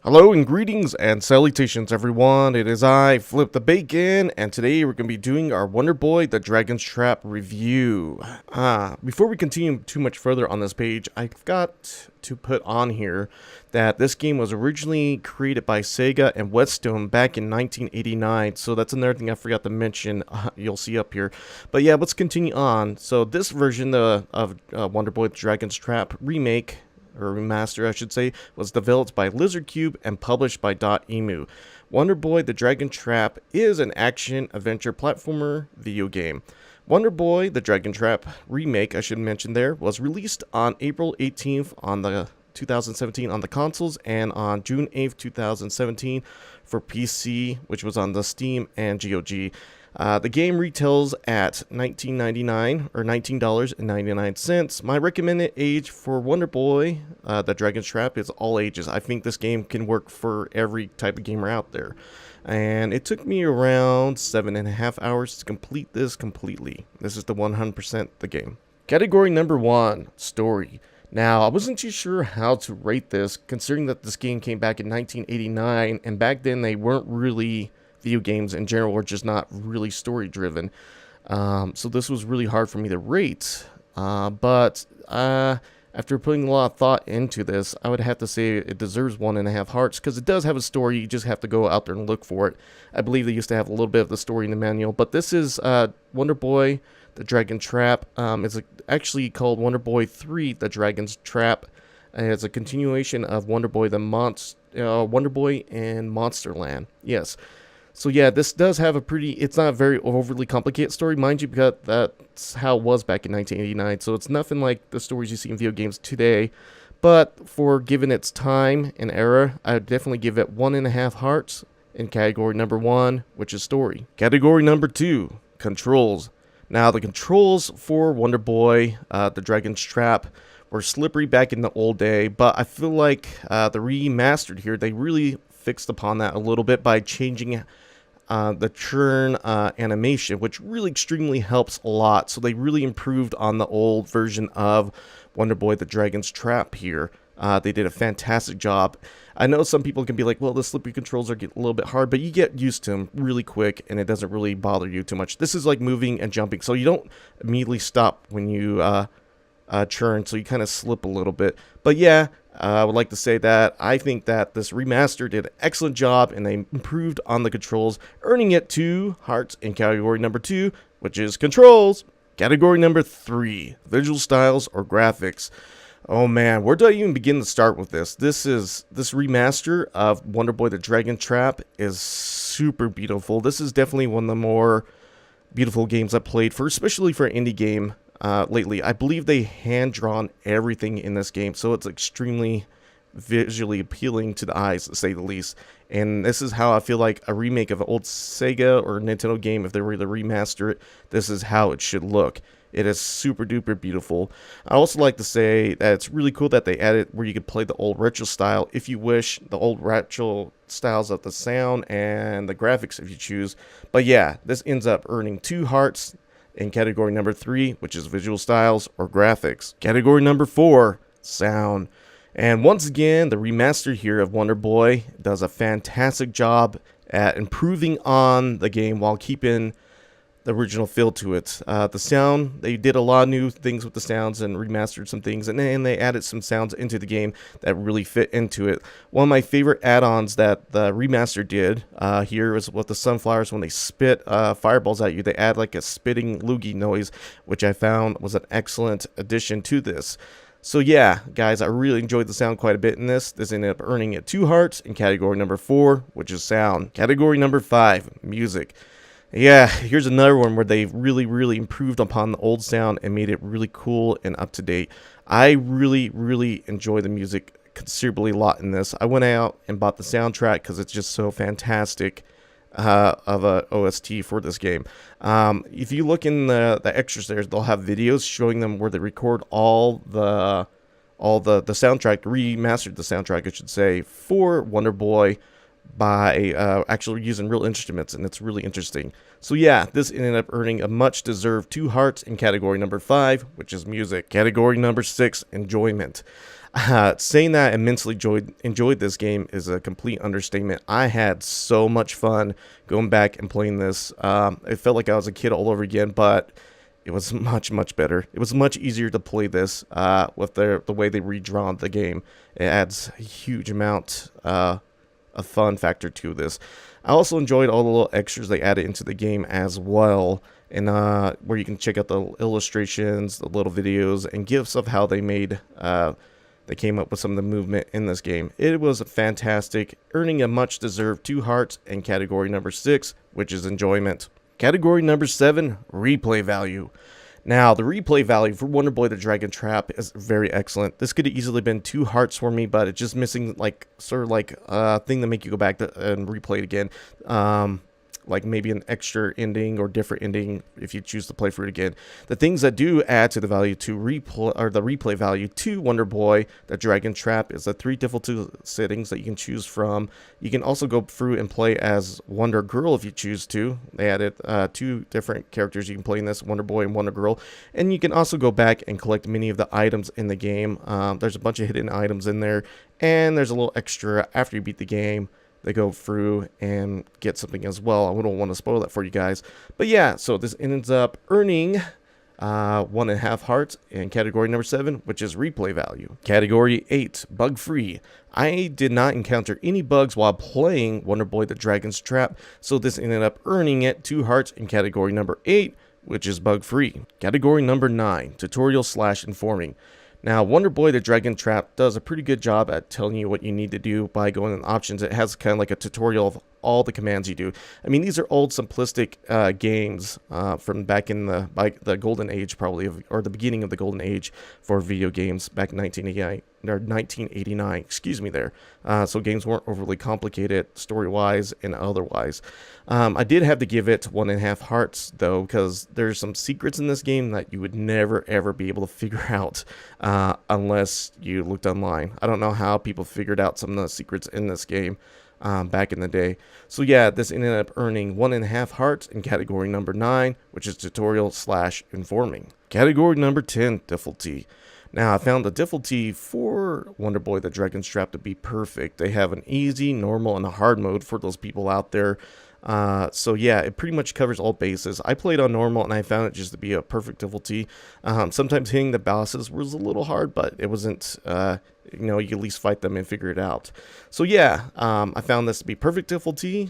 Hello and greetings and salutations everyone, it is I, Flip the Bacon, and today we're going to be doing our Wonder Boy the Dragon's Trap review. Before we continue too much further on this page, I've got to put on here that this game was originally created by Sega and Whetstone back in 1989, so that's another thing I forgot to mention, you'll see up here. But yeah, let's continue on. So this version of Wonder Boy the Dragon's Trap remake, or remaster I should say, was developed by Lizardcube and published by DotEmu. Wonder Boy the Dragon Trap is an action-adventure platformer video game. Wonder Boy the Dragon Trap remake, I should mention there, was released on April 18th on the 2017 on the consoles and on June 8th, 2017 for PC, which was on the Steam and GOG. The game retails at $19.99 or $19.99. My recommended age for Wonder Boy, the Dragon's Trap, is all ages. I think this game can work for every type of gamer out there. And it took me around 7.5 hours to complete this completely. This is the 100% the game. Category number 1, Story. Now, I wasn't too sure how to rate this, considering that this game came back in 1989, and back then they weren't really... video games in general were just not really story driven, so this was really hard for me to rate, but after putting a lot of thought into this, I would have to say it deserves 1.5 hearts, because it does have a story. You just have to go out there and look for it. I believe they used to have a little bit of the story in the manual, but this is Wonder Boy the Dragon Trap. It's actually called Wonder Boy 3 the Dragon's Trap. It's a continuation of Wonder Boy Wonder Boy in Monsterland. Yes. So yeah, this does have a it's not a very overly complicated story, mind you, because that's how it was back in 1989, so it's nothing like the stories you see in video games today, but for given its time and era, I would definitely give it 1.5 hearts in category number 1, which is story. Category number 2, controls. Now, the controls for Wonder Boy, the Dragon's Trap, were slippery back in the old day, but I feel like the remastered here, they really fixed upon that a little bit by changing the churn animation, which really extremely helps a lot. So they really improved on the old version of Wonder Boy the Dragon's Trap here. They did a fantastic job. I know some people can be like, well, the slippery controls are a little bit hard, but you get used to them really quick and it doesn't really bother you too much. This is like moving and jumping, so you don't immediately stop when you churn, so you kind of slip a little bit. But yeah, I would like to say that I think that this remaster did an excellent job and they improved on the controls, earning it 2 hearts in category number 2, which is controls. Category number 3, visual styles or graphics. Oh man, where do I even begin to start with this? This remaster of Wonder Boy the Dragon Trap is super beautiful. This is definitely one of the more beautiful games I've played, especially for an indie game. Lately. I believe they hand-drawn everything in this game, so it's extremely visually appealing to the eyes, to say the least. And this is how I feel like a remake of an old Sega or Nintendo game, if they were to remaster it, this is how it should look. It is super duper beautiful. I also like to say that it's really cool that they added where you could play the old retro style if you wish, the old retro styles of the sound and the graphics if you choose. But yeah, this ends up earning 2 hearts in category number 3, which is visual styles or graphics. Category number 4, sound. And once again, the remaster here of Wonder Boy does a fantastic job at improving on the game while keeping the original feel to it. The sound, they did a lot of new things with the sounds and remastered some things, and then they added some sounds into the game that really fit into it. One of my favorite add-ons that the remaster did here was with the sunflowers. When they spit fireballs at you, they add like a spitting loogie noise, which I found was an excellent addition to this. So yeah, guys, I really enjoyed the sound quite a bit in this. This ended up earning it 2 hearts in category number 4, which is sound. Category number 5, music. Yeah, here's another one where they really improved upon the old sound and made it really cool and up to date. I really enjoy the music considerably a lot in this. I went out and bought the soundtrack because it's just so fantastic of a OST for this game. If you look in the extras there, they'll have videos showing them where they record all the soundtrack, remastered the soundtrack, I should say, for Wonder Boy by actually using real instruments, and it's really interesting. So yeah, this ended up earning a much deserved 2 hearts in category number 5, which is music. Category number 6, enjoyment. Saying that I immensely enjoyed this game is a complete understatement. I had so much fun going back and playing this. It felt like I was a kid all over again, but it was much better. It was much easier to play this with the way they redrawn the game. It adds a huge amount of fun factor to this. I also enjoyed all the little extras they added into the game as well, and where you can check out the illustrations, the little videos, and gifs of how they came up with some of the movement in this game. It was fantastic, earning a much-deserved 2 hearts in category number 6, which is enjoyment. Category number 7, replay value. Now, the replay value for Wonder Boy the Dragon Trap is very excellent. This could have easily been 2 hearts for me, but it's just missing sort of a thing to make you go back and replay it again. Like maybe an extra ending or different ending if you choose to play for it again. The things that do add to the value to replay value to Wonder Boy the Dragon Trap is the 3 difficulty settings that you can choose from. You can also go through and play as Wonder Girl if you choose to. They added 2 different characters you can play in this, Wonder Boy and Wonder Girl. And you can also go back and collect many of the items in the game. There's a bunch of hidden items in there, and there's a little extra after you beat the game. They go through and get something as well. I don't want to spoil that for you guys. But yeah, so this ends up earning 1.5 hearts in category number 7, which is replay value. Category 8, bug free. I did not encounter any bugs while playing Wonder Boy the Dragon's Trap, so this ended up earning it 2 hearts in category number 8, which is bug free. Category number 9, tutorial / informing. Now, Wonder Boy the Dragon Trap does a pretty good job at telling you what you need to do by going in options. It has kind of like a tutorial of all the commands you do. I mean, these are old simplistic games from back in the golden age, probably, or the beginning of the golden age for video games back in 1989, excuse me there. So games weren't overly complicated story-wise and otherwise. I did have to give it 1.5 hearts, though, because there's some secrets in this game that you would never, ever be able to figure out unless you looked online. I don't know how people figured out some of the secrets in this game back in the day. So yeah, this ended up earning 1.5 hearts in category number 9, which is tutorial / informing. Category number 10, difficulty. Now, I found the difficulty for Wonder Boy the Dragon's Trap to be perfect. They have an easy, normal, and a hard mode for those people out there. So yeah, it pretty much covers all bases. I played on normal and I found it just to be a perfect difficulty. Sometimes hitting the bosses was a little hard, but it wasn't, you know, you at least fight them and figure it out. So yeah, I found this to be perfect difficulty.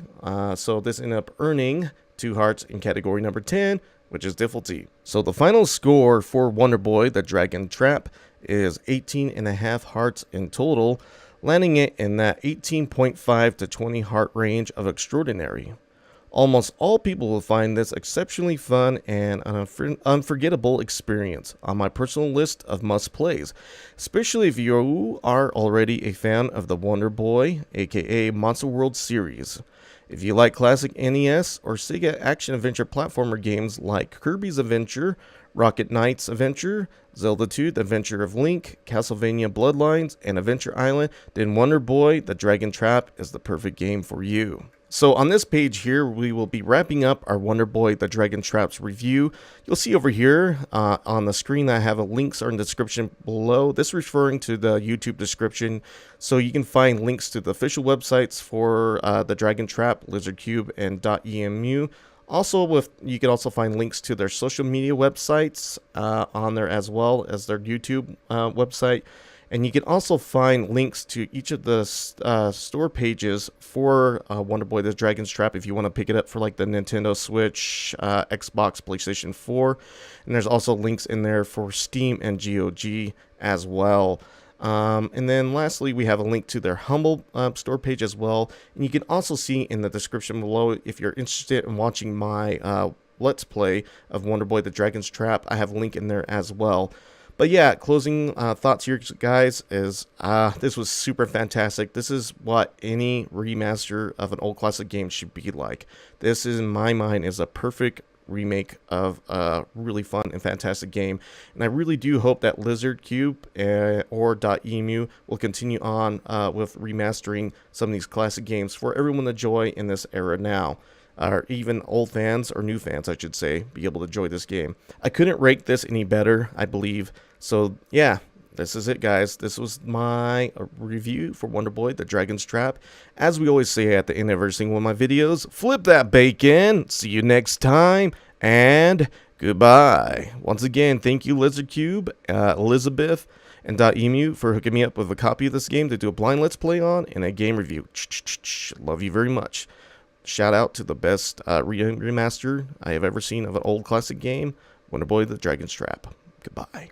So this ended up earning 2 hearts in category number 10, which is difficulty. So the final score for Wonder Boy the Dragon Trap is 18.5 hearts in total, landing it in that 18.5 to 20 heart range of extraordinary. Almost all people will find this exceptionally fun and an unforgettable experience on my personal list of must-plays, especially if you are already a fan of the Wonder Boy, aka Monster World series. If you like classic NES or Sega action-adventure platformer games like Kirby's Adventure, Rocket Knight's Adventure, Zelda 2, The Adventure of Link, Castlevania Bloodlines, and Adventure Island, then Wonder Boy the Dragon Trap is the perfect game for you. So on this page here, we will be wrapping up our Wonder Boy the Dragon Trap's review. You'll see over here on the screen that I have links are in the description below. This is referring to the YouTube description, so you can find links to the official websites for the Dragon Trap, Lizardcube, and DotEmu. Also, you can also find links to their social media websites on there, as well as their YouTube website. And you can also find links to each of the store pages for Wonder Boy the Dragon's Trap if you want to pick it up for like the Nintendo Switch, Xbox, PlayStation 4. And there's also links in there for Steam and GOG as well. And then lastly, we have a link to their Humble store page as well. And you can also see in the description below, if you're interested in watching my Let's Play of Wonder Boy the Dragon's Trap, I have a link in there as well. But yeah, closing thoughts here, guys, is this was super fantastic. This is what any remaster of an old classic game should be like. This, is, in my mind, is a perfect remake of a really fun and fantastic game. And I really do hope that Lizardcube or DotEmu will continue on with remastering some of these classic games for everyone to enjoy in this era now. Or even old fans, or new fans, I should say, be able to enjoy this game. I couldn't rate this any better, I believe. So, yeah, this is it, guys. This was my review for Wonder Boy, The Dragon's Trap. As we always say at the end of every single one of my videos, flip that bacon. See you next time, and goodbye. Once again, thank you, Lizardcube, Elisabeth, and DotEmu for hooking me up with a copy of this game to do a blind Let's Play on and a game review. Love you very much. Shout out to the best remaster I have ever seen of an old classic game, Wonder Boy, The Dragon's Trap. Goodbye.